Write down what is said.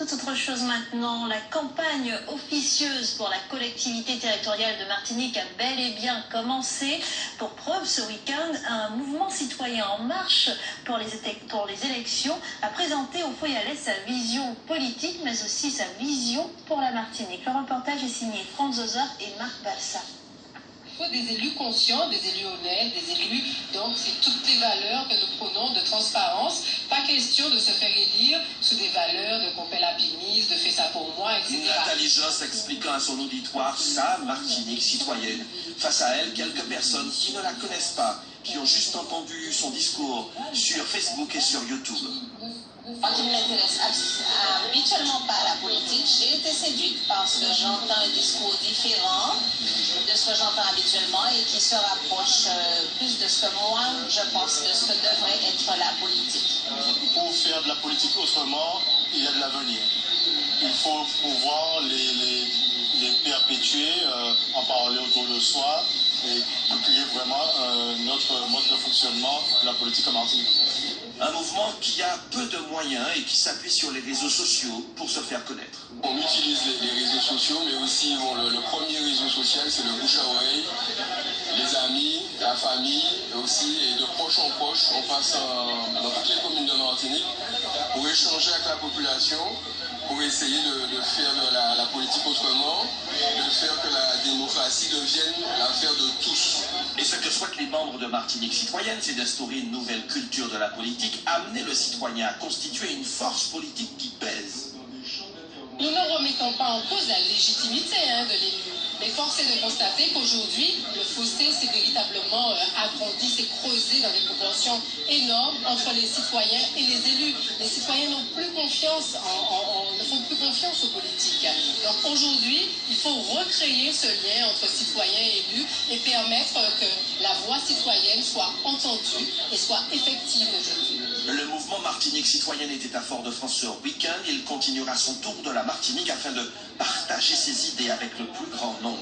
Toute autre chose maintenant, la campagne officieuse pour la collectivité territoriale de Martinique a bel et bien commencé. Pour preuve, ce week-end, un mouvement citoyen en marche pour les élections a présenté au Foyalès sa vision politique, mais aussi sa vision pour la Martinique. Le reportage est signé Franck Zoza et Marc Balsa. Il faut des élus conscients, des élus honnêtes, des élus, donc c'est toutes les valeurs que nous prenons de transparence. Pas question de se faire élire sous des valeurs de qu'on paie la pénis, de faire ça pour moi, etc. Nathalie Josse expliquant à son auditoire sa Martinique citoyenne. Face à elle, quelques personnes qui ne la connaissent pas, qui ont juste entendu son discours sur Facebook et sur YouTube. Moi qui ne m'intéresse habituellement pas à la politique, j'ai été séduite parce que j'entends un discours différent de ce que j'entends habituellement et qui se rapproche plus de ce que moi je pense de ce que devrait être la politique. Pour faire de la politique autrement, il y a de l'avenir. Il faut pouvoir les perpétuer, en parler autour de soi et créer vraiment notre mode de fonctionnement de la politique en Martinique. Un mouvement qui a peu de moyens et qui s'appuie sur les réseaux sociaux pour se faire connaître. On utilise les réseaux sociaux, mais aussi le premier réseau social, c'est le bouche à oreille, les amis, la famille, et aussi et de proche en proche. On passe dans toutes les communes de Martinique pour échanger avec la population, pour essayer de faire de la politique autrement, de faire que la démocratie devienne l'affaire de tous. Et ce que souhaitent les membres de Martinique citoyenne, c'est d'instaurer une nouvelle culture de la politique, amener le citoyen à constituer une force politique qui pèse. Nous ne remettons pas en cause la légitimité de l'élu. Mais force est de constater qu'aujourd'hui, le fossé s'est véritablement agrandi, s'est creusé dans des proportions énormes entre les citoyens et les élus. Les citoyens n'ont plus confiance, ne font plus confiance aux politiques. Donc aujourd'hui, il faut recréer ce lien entre citoyens et élus et permettre que la voix citoyenne soit entendue et soit effective aujourd'hui. Le mouvement Martinique citoyenne était à Fort-de-France ce week-end. Il continuera son tour de la Martinique afin de partager ses idées avec le plus grand nombre.